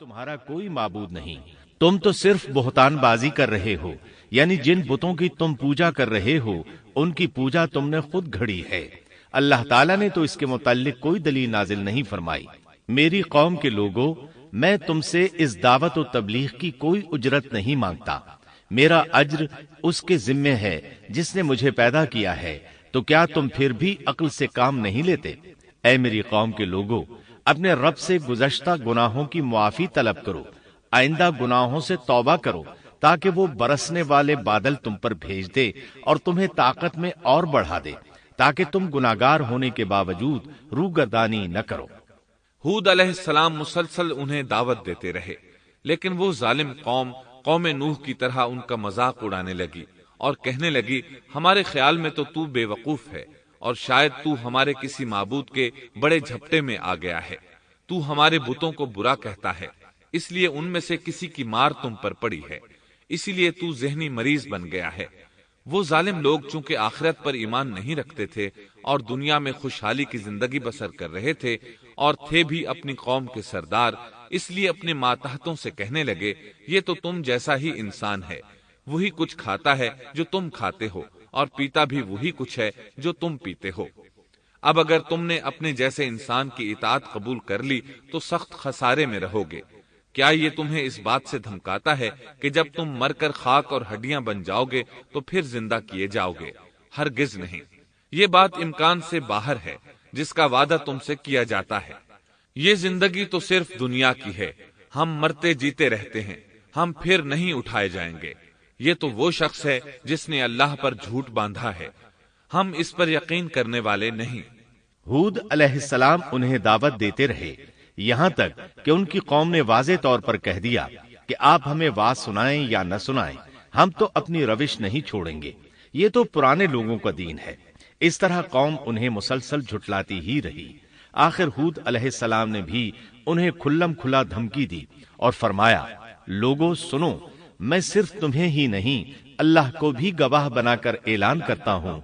تمہارا کوئی معبود نہیں، تم تو صرف بہتان بازی کر رہے ہو، یعنی جن بتوں کی تم پوجا کر رہے ہو ان کی پوجا تم نے خود گھڑی ہے۔ اللہ تعالیٰ نے تو اس کے متعلق کوئی دلیل نازل نہیں فرمائی۔ میری قوم کے لوگوں، میں تم سے اس دعوت و تبلیغ کی کوئی اجرت نہیں مانگتا، میرا اجر اس کے ذمے ہے جس نے مجھے پیدا کیا ہے، تو کیا تم پھر بھی عقل سے کام نہیں لیتے؟ اے میری قوم کے لوگوں، اپنے رب سے گزشتہ گناہوں کی معافی طلب کرو، آئندہ گناہوں سے توبہ کرو تاکہ وہ برسنے والے بادل تم پر بھیج دے اور تمہیں طاقت میں اور بڑھا دے، تاکہ تم گناہگار ہونے کے باوجود روگردانی نہ کرو۔ ہود علیہ السلام مسلسل انہیں دعوت دیتے رہے، لیکن وہ ظالم قوم نوح کی طرح ان کا مذاق اڑانے لگی اور کہنے لگی، ہمارے خیال میں تو بے وقوف ہے اور شاید تو ہمارے کسی معبود کے بڑے جھپٹے میں آ گیا ہے، تو ہمارے بتوں کو برا کہتا ہے، اس لیے ان میں سے کسی کی مار تم پر پڑی ہے، اسی لیے تو ذہنی مریض بن گیا ہے۔ وہ ظالم لوگ چونکہ آخرت پر ایمان نہیں رکھتے تھے اور دنیا میں خوشحالی کی زندگی بسر کر رہے تھے اور تھے بھی اپنی قوم کے سردار، اس لیے اپنے ماتحتوں سے کہنے لگے، یہ تو تم جیسا ہی انسان ہے، وہی کچھ کھاتا ہے جو تم کھاتے ہو اور پیتا بھی وہی کچھ ہے جو تم پیتے ہو۔ اب اگر تم نے اپنے جیسے انسان کی اطاعت قبول کر لی تو سخت خسارے میں رہو گے۔ کیا یہ تمہیں اس بات سے دھمکاتا ہے کہ جب تم مر کر خاک اور ہڈیاں بن جاؤ گے تو پھر زندہ کیے جاؤ گے؟ ہرگز نہیں، یہ بات امکان سے باہر ہے جس کا وعدہ تم سے کیا جاتا ہے۔ یہ زندگی تو صرف دنیا کی ہے، ہم مرتے جیتے رہتے ہیں، ہم پھر نہیں اٹھائے جائیں گے۔ یہ تو وہ شخص ہے جس نے اللہ پر جھوٹ باندھا ہے، ہم اس پر یقین کرنے والے نہیں۔ ہود علیہ السلام انہیں دعوت دیتے رہے یہاں تک کہ ان کی قوم نے واضح طور پر کہہ دیا کہ آپ ہمیں واز سنائیں یا نہ سنائیں، ہم تو اپنی روش نہیں چھوڑیں گے، یہ تو پرانے لوگوں کا دین ہے۔ اس طرح قوم انہیں مسلسل جھٹلاتی ہی رہی۔ آخر ہود علیہ السلام نے بھی انہیں کھلم کھلا دھمکی دی اور فرمایا، لوگوں سنو، میں صرف تمہیں ہی نہیں اللہ کو بھی گواہ بنا کر اعلان کرتا ہوں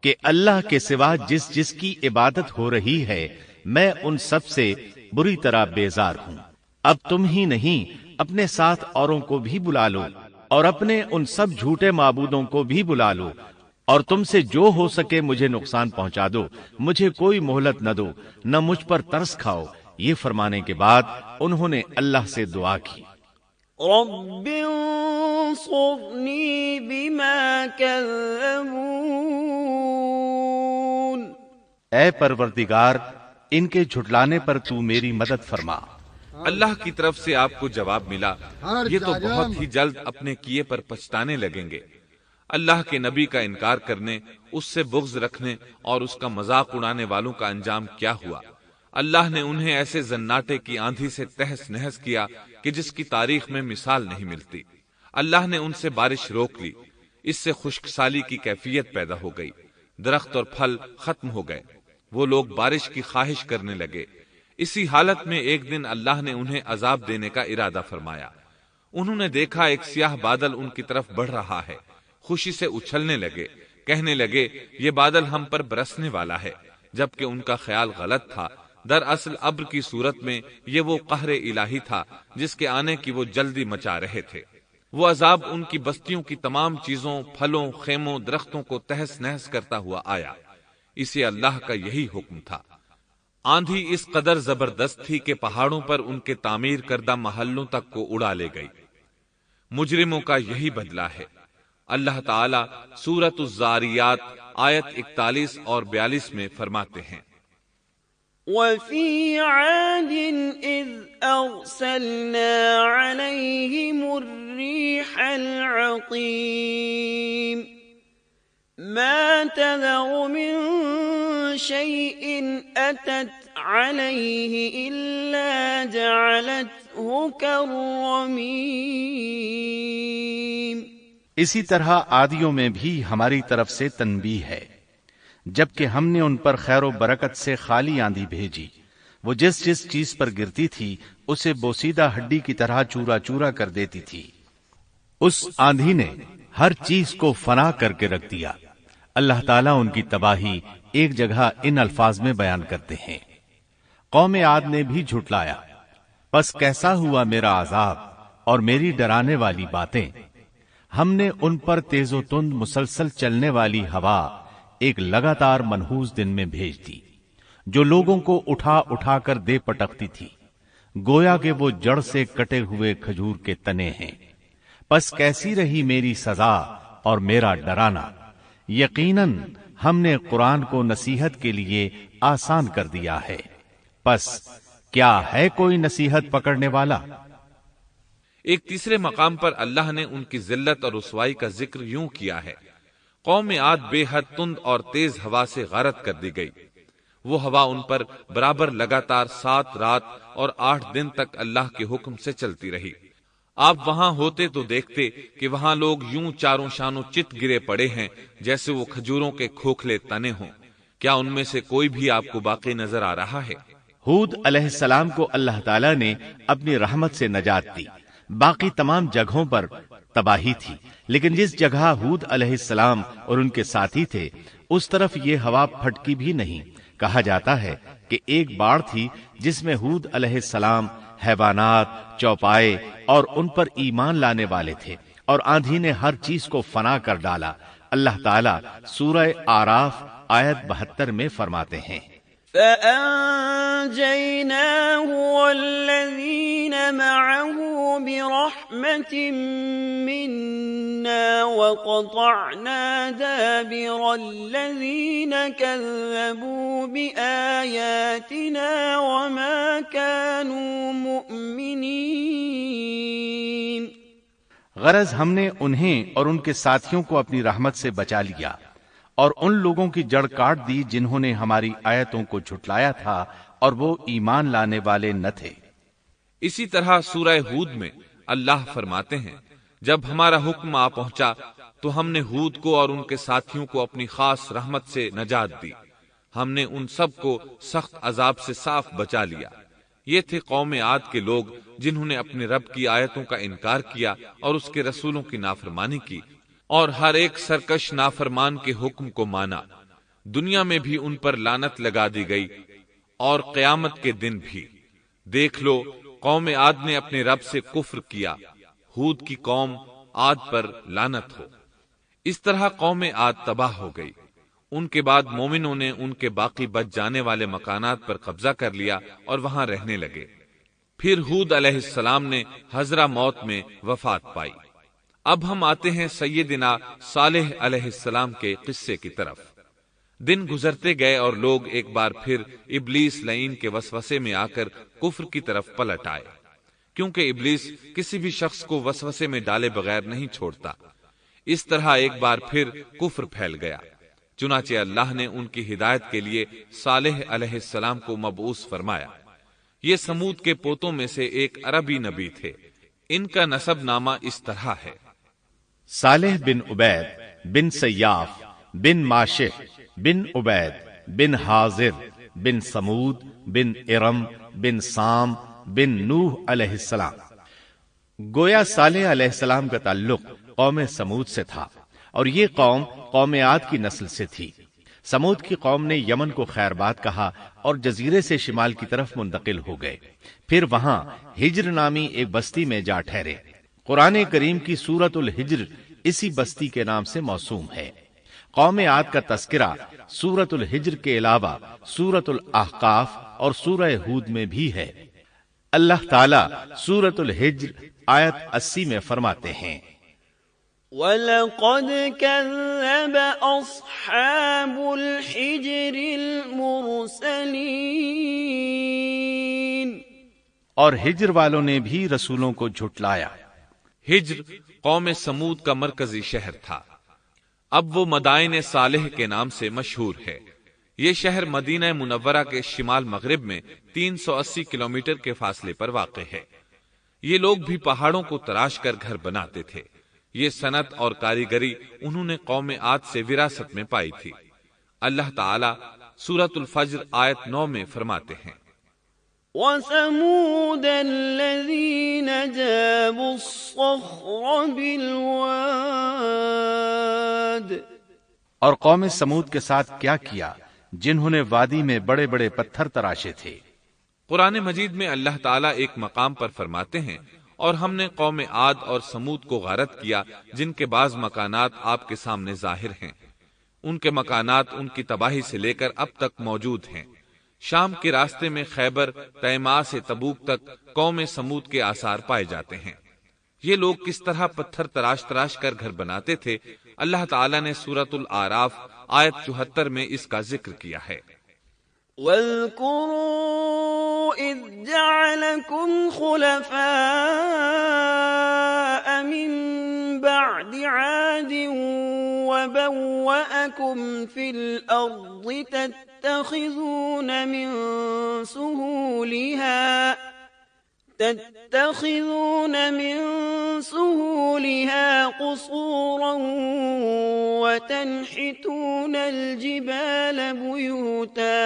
کہ اللہ کے سوا جس کی عبادت ہو رہی ہے میں ان سب سے بری طرح بیزار ہوں۔ اب تم ہی نہیں اپنے ساتھ اوروں کو بھی بلا لو اور اپنے ان سب جھوٹے معبودوں کو بھی بلا لو، اور تم سے جو ہو سکے مجھے نقصان پہنچا دو، مجھے کوئی مہلت نہ دو، نہ مجھ پر ترس کھاؤ۔ یہ فرمانے کے بعد انہوں نے اللہ سے دعا کی، رب انصرنی بما کذبون، اے پروردگار ان کے جھٹلانے پر تو میری مدد فرما۔ اللہ کی طرف سے آپ کو جواب ملا، یہ تو بہت ہی جلد اپنے کیے پر پچھتانے لگیں گے۔ اللہ کے نبی کا انکار کرنے، اس سے بغض رکھنے اور اس کا مذاق اڑانے والوں کا انجام کیا ہوا؟ اللہ نے انہیں ایسے زناٹے کی آندھی سے تہس نہس کیا کہ جس کی تاریخ میں مثال نہیں ملتی۔ اللہ نے ان سے بارش روک لی، اس سے خشک سالی کی کیفیت پیدا ہو گئی، درخت اور پھل ختم ہو گئے، وہ لوگ بارش کی خواہش کرنے لگے۔ اسی حالت میں ایک دن اللہ نے انہیں عذاب دینے کا ارادہ فرمایا۔ انہوں نے دیکھا ایک سیاہ بادل ان کی طرف بڑھ رہا ہے، خوشی سے اچھلنے لگے، کہنے لگے یہ بادل ہم پر برسنے والا ہے، جبکہ ان کا خیال غلط تھا۔ دراصل ابر کی صورت میں یہ وہ قہر الہی تھا جس کے آنے کی وہ جلدی مچا رہے تھے۔ وہ عذاب ان کی بستیوں کی تمام چیزوں، پھلوں، خیموں، درختوں کو تہس نہس کرتا ہوا آیا۔ اسے اللہ کا یہی حکم تھا۔ آندھی اس قدر زبردست تھی کہ پہاڑوں پر ان کے تعمیر کردہ محلوں تک کو اڑا لے گئی۔ مجرموں کا یہی بدلہ ہے۔ اللہ تعالی سورۃ الزاریات آیت 41 اور 42 میں فرماتے ہیں، وَفِي عَادٍ إِذْ أَرْسَلْنَا عَلَيْهِمُ الرِّيحَ الْعَقِيمَ مَا تَذَرُ مِن شَيْءٍ أَتَتْ عَلَيْهِ إِلَّا جَعَلَتْهُ كَالرَّمِيمِ۔ اسی طرح عادیوں میں بھی ہماری طرف سے تنبیہ ہے، جبکہ ہم نے ان پر خیر و برکت سے خالی آندھی بھیجی، وہ جس چیز پر گرتی تھی اسے بوسیدہ ہڈی کی طرح چورا چورا کر دیتی تھی۔ اس آندھی نے ہر چیز کو فنا کر کے رکھ دیا۔ اللہ تعالیٰ ان کی تباہی ایک جگہ ان الفاظ میں بیان کرتے ہیں، قوم عاد نے بھی جھٹلایا، بس کیسا ہوا میرا عذاب اور میری ڈرانے والی باتیں؟ ہم نے ان پر تیز و تند مسلسل چلنے والی ہوا ایک لگاتار منحوس دن میں بھیج دی، جو لوگوں کو اٹھا اٹھا کر دے پٹکتی تھی، گویا کہ وہ جڑ سے کٹے ہوئے کھجور کے تنے ہیں۔ پس کیسی رہی میری سزا اور میرا ڈرانا؟ یقیناً ہم نے قرآن کو نصیحت کے لیے آسان کر دیا ہے، پس کیا ہے کوئی نصیحت پکڑنے والا؟ ایک تیسرے مقام پر اللہ نے ان کی ذلت اور رسوائی کا ذکر یوں کیا ہے، قوم عاد بے حد تند اور تیز ہوا سے غارت کر دی گئی۔ وہ ہوا ان پر برابر لگاتار 7 رات اور 8 دن تک اللہ کے حکم سے چلتی رہی۔ آپ وہاں ہوتے تو دیکھتے کہ وہاں لوگ یوں چاروں شانوں چت گرے پڑے ہیں جیسے وہ کھجوروں کے کھوکھلے تنے ہوں۔ کیا ان میں سے کوئی بھی آپ کو باقی نظر آ رہا ہے؟ ہود علیہ السلام کو اللہ تعالیٰ نے اپنی رحمت سے نجات دی۔ باقی تمام جگہوں پر تباہی تھی، لیکن جس جگہ ہود علیہ السلام اور ان کے ساتھی تھے اس طرف یہ ہوا پھٹکی بھی نہیں۔ کہا جاتا ہے کہ ایک باڑ تھی جس میں ہود علیہ السلام، حیوانات، چوپائے اور ان پر ایمان لانے والے تھے، اور آندھی نے ہر چیز کو فنا کر ڈالا۔ اللہ تعالیٰ سورہ آراف آیت 72 میں فرماتے ہیں، فَأَنْجَيْنَاهُ وَالَّذِينَ مَعَهُ بِرَحْمَةٍ مِّنَّا وَقَطَعْنَا دَابِرَ الَّذِينَ كَذَّبُوا بِآيَاتِنَا وَمَا كَانُوا مُؤْمِنِينَ۔ غرض ہم نے انہیں اور ان کے ساتھیوں کو اپنی رحمت سے بچا لیا اور ان لوگوں کی جڑ کاٹ دی جنہوں نے ہماری آیتوں کو جھٹلایا تھا اور وہ ایمان لانے والے نہ تھے۔ اسی طرح سورہ ہود میں اللہ فرماتے ہیں، جب ہمارا حکم آ پہنچا تو ہم نے ہود کو اور ان کے ساتھیوں کو اپنی خاص رحمت سے نجات دی۔ ہم نے ان سب کو سخت عذاب سے صاف بچا لیا۔ یہ تھے قوم عاد کے لوگ جنہوں نے اپنے رب کی آیتوں کا انکار کیا اور اس کے رسولوں کی نافرمانی کی، اور ہر ایک سرکش نافرمان کے حکم کو مانا۔ دنیا میں بھی ان پر لعنت لگا دی گئی اور قیامت کے دن بھی۔ دیکھ لو، قوم عاد نے اپنے رب سے کفر کیا، ہود کی قوم عاد پر لعنت ہو۔ اس طرح قوم عاد تباہ ہو گئی۔ ان کے بعد مومنوں نے ان کے باقی بچ جانے والے مکانات پر قبضہ کر لیا اور وہاں رہنے لگے۔ پھر ہود علیہ السلام نے حضرہ موت میں وفات پائی۔ اب ہم آتے ہیں سیدنا صالح علیہ السلام کے قصے کی طرف۔ دن گزرتے گئے اور لوگ ایک بار پھر ابلیس لعین کے وسوسے میں آ کر کفر کی طرف پلٹ آئے، کیونکہ ابلیس کسی بھی شخص کو وسوسے میں ڈالے بغیر نہیں چھوڑتا۔ اس طرح ایک بار پھر کفر پھیل گیا۔ چنانچہ اللہ نے ان کی ہدایت کے لیے صالح علیہ السلام کو مبعوث فرمایا۔ یہ سمود کے پوتوں میں سے ایک عربی نبی تھے۔ ان کا نسب نامہ اس طرح ہے: صالح بن عبید بن سیاف بن ماشح بن عبید بن حاضر بن سمود بن ارم بن سام بن نوح علیہ السلام۔ گویا صالح علیہ السلام کا تعلق قوم سمود سے تھا، اور یہ قوم عاد کی نسل سے تھی۔ سمود کی قوم نے یمن کو خیر باد کہا اور جزیرے سے شمال کی طرف منتقل ہو گئے۔ پھر وہاں ہجر نامی ایک بستی میں جا ٹھہرے۔ قرآن کریم کی سورۃ الحجر اسی بستی کے نام سے موسوم ہے۔ قوم عاد کا تذکرہ سورۃ الحجر کے علاوہ سورۃ الاحقاف اور سورہ ہود میں بھی ہے۔ اللہ تعالیٰ سورۃ الحجر آیت 80 میں فرماتے ہیں، وَلَقَدْ كَذَّبَ أَصْحَابُ الْحِجْرِ الْمُرْسَلِينَ۔ اور ہجر والوں نے بھی رسولوں کو جھٹلایا۔ ہجر قوم سمود کا مرکزی شہر تھا۔ اب وہ مدائن صالح کے نام سے مشہور ہے۔ یہ شہر مدینہ منورہ کے شمال مغرب میں 380 کلومیٹر کے فاصلے پر واقع ہے۔ یہ لوگ بھی پہاڑوں کو تراش کر گھر بناتے تھے۔ یہ صنعت اور کاریگری انہوں نے قوم عاد سے وراثت میں پائی تھی۔ اللہ تعالیٰ سورۃ الفجر آیت 9 میں فرماتے ہیں، وَثَمُودَ الَّذِينَ جَابُوا الصَّخْرَ بِالْوَادِ۔ اور قوم سمود کے ساتھ کیا کیا جنہوں نے وادی میں بڑے بڑے پتھر تراشے تھے۔ قرآن مجید میں اللہ تعالیٰ ایک مقام پر فرماتے ہیں، اور ہم نے قوم عاد اور سمود کو غارت کیا جن کے بعض مکانات آپ کے سامنے ظاہر ہیں۔ ان کے مکانات ان کی تباہی سے لے کر اب تک موجود ہیں۔ شام کے راستے میں خیبر، تیماء سے تبوک تک قوم سمود کے آثار پائے جاتے ہیں۔ یہ لوگ کس طرح پتھر تراش تراش کر گھر بناتے تھے، اللہ تعالیٰ نے سورۃ الاعراف آیت 74 میں اس کا ذکر کیا ہے۔ واذكروا إذ جعلكم خلفاء من بعد عاد وبوأكم في الأرض تتخذون من سهولها قصورا وتنحتون الجبال بيوتا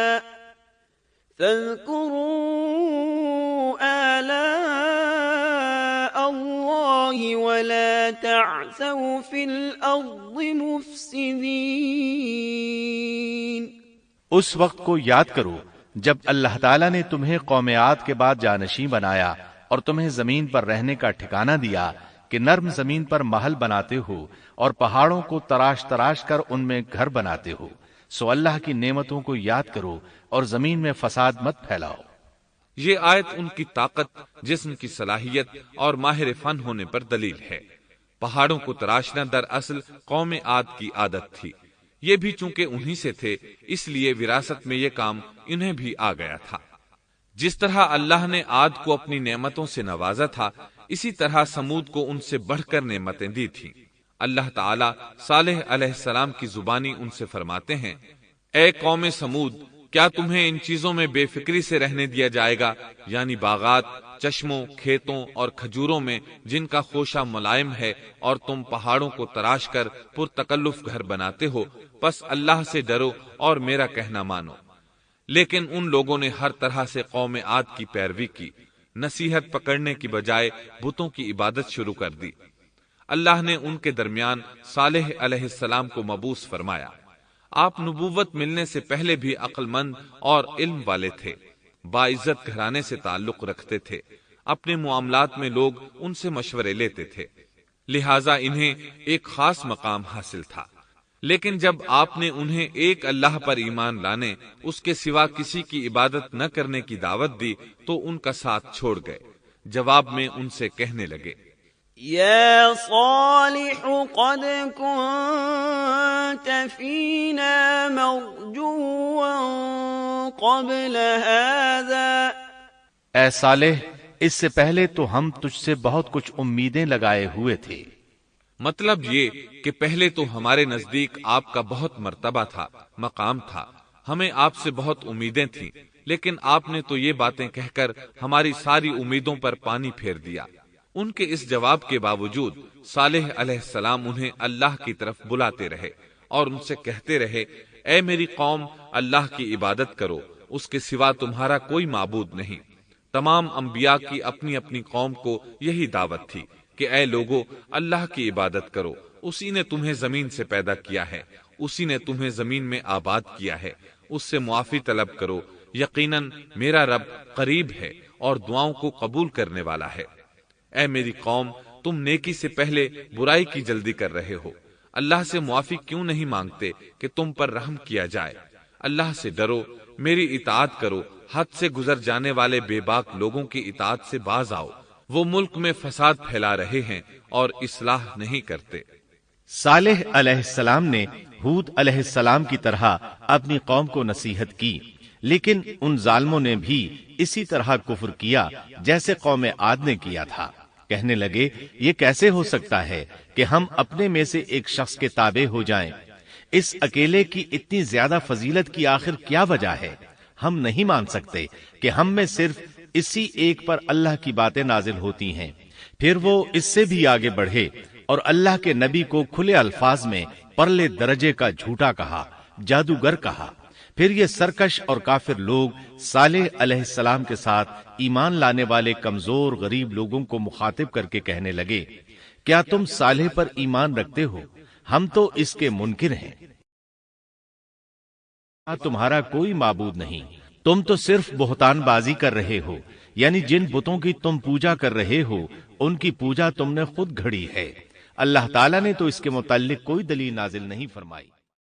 فاذكروا آلاء الله ولا تعثوا في الأرض مفسدين۔ اس وقت کو یاد کرو جب اللہ تعالیٰ نے تمہیں قوم عاد کے بعد جانشین بنایا اور تمہیں زمین پر رہنے کا ٹھکانہ دیا کہ نرم زمین پر محل بناتے ہو اور پہاڑوں کو تراش تراش کر ان میں گھر بناتے ہو، سو اللہ کی نعمتوں کو یاد کرو اور زمین میں فساد مت پھیلاؤ۔ یہ آیت ان کی طاقت، جسم کی صلاحیت اور ماہر فن ہونے پر دلیل ہے۔ پہاڑوں کو تراشنا دراصل قوم عاد کی عادت تھی۔ یہ بھی چونکہ انہی سے تھے، اس لیے وراثت میں یہ کام انہیں بھی آ گیا تھا۔ جس طرح اللہ نے عاد کو اپنی نعمتوں سے نوازا تھا، اسی طرح سمود کو ان سے بڑھ کر نعمتیں دی تھیں۔ اللہ تعالیٰ صالح علیہ السلام کی زبانی ان سے فرماتے ہیں، اے قوم سمود، کیا تمہیں ان چیزوں میں بے فکری سے رہنے دیا جائے گا، یعنی باغات، چشموں، کھیتوں اور کھجوروں میں جن کا خوشہ ملائم ہے، اور تم پہاڑوں کو تراش کر پرتکلف گھر بناتے ہو، پس اللہ سے ڈرو اور میرا کہنا مانو۔ لیکن ان لوگوں نے ہر طرح سے قوم عاد کی پیروی کی، نصیحت پکڑنے کی بجائے بتوں کی عبادت شروع کر دی۔ اللہ نے ان کے درمیان صالح علیہ السلام کو مبعوث فرمایا۔ آپ نبوت ملنے سے پہلے بھی عقل مند اور علم والے تھے، باعزت گھرانے سے تعلق رکھتے تھے، اپنے معاملات میں لوگ ان سے مشورے لیتے تھے، لہٰذا انہیں ایک خاص مقام حاصل تھا۔ لیکن جب آپ نے انہیں ایک اللہ پر ایمان لانے، اس کے سوا کسی کی عبادت نہ کرنے کی دعوت دی تو ان کا ساتھ چھوڑ گئے۔ جواب میں ان سے کہنے لگے، يا صالح قد كنت فينا مرجوا قبل هذا۔ اے صالح، اس سے پہلے تو ہم تجھ سے بہت کچھ امیدیں لگائے ہوئے تھے۔ مطلب یہ کہ پہلے تو ہمارے نزدیک آپ کا بہت مرتبہ تھا، مقام تھا، ہمیں آپ سے بہت امیدیں تھیں، لیکن آپ نے تو یہ باتیں کہہ کر ہماری ساری امیدوں پر پانی پھیر دیا۔ ان کے اس جواب کے باوجود صالح علیہ السلام انہیں اللہ کی طرف بلاتے رہے اور ان سے کہتے رہے، اے میری قوم، اللہ کی عبادت کرو، اس کے سوا تمہارا کوئی معبود نہیں۔ تمام انبیاء کی اپنی اپنی قوم کو یہی دعوت تھی کہ اے لوگو، اللہ کی عبادت کرو، اسی نے تمہیں زمین سے پیدا کیا ہے، اسی نے تمہیں زمین میں آباد کیا ہے، اس سے معافی طلب کرو، یقیناً میرا رب قریب ہے اور دعاؤں کو قبول کرنے والا ہے۔ اے میری قوم، تم نیکی سے پہلے برائی کی جلدی کر رہے ہو، اللہ سے معافی کیوں نہیں مانگتے کہ تم پر رحم کیا جائے؟ اللہ سے ڈرو، میری اطاعت کرو، حد سے گزر جانے والے بے باک لوگوں کی اطاعت سے باز آؤ، وہ ملک میں فساد پھیلا رہے ہیں اور اصلاح نہیں کرتے۔ صالح علیہ السلام نے ہود علیہ السلام کی طرح اپنی قوم کو نصیحت کی، لیکن ان ظالموں نے بھی اسی طرح کفر کیا جیسے قوم عاد نے کیا تھا۔ کہنے لگے، یہ کیسے ہو سکتا ہے کہ ہم اپنے میں سے ایک شخص کے تابع ہو جائیں؟ اس اکیلے کی اتنی زیادہ فضیلت کی آخر کیا وجہ ہے؟ ہم نہیں مان سکتے کہ ہم میں صرف اسی ایک پر اللہ کی باتیں نازل ہوتی ہیں۔ پھر وہ اس سے بھی آگے بڑھے اور اللہ کے نبی کو کھلے الفاظ میں پرلے درجے کا جھوٹا کہا، جادوگر کہا۔ پھر یہ سرکش اور کافر لوگ صالح علیہ السلام کے ساتھ ایمان لانے والے کمزور غریب لوگوں کو مخاطب کر کے کہنے لگے، کیا تم صالح پر ایمان رکھتے ہو؟ ہم تو اس کے منکر ہیں۔ تمہارا کوئی معبود نہیں، تم تو صرف بہتان بازی کر رہے ہو، یعنی جن بتوں کی تم پوجا کر رہے ہو ان کی پوجا تم نے خود گھڑی ہے۔ اللہ تعالیٰ نے تو اس کے متعلق کوئی دلیل نازل نہیں فرمائی۔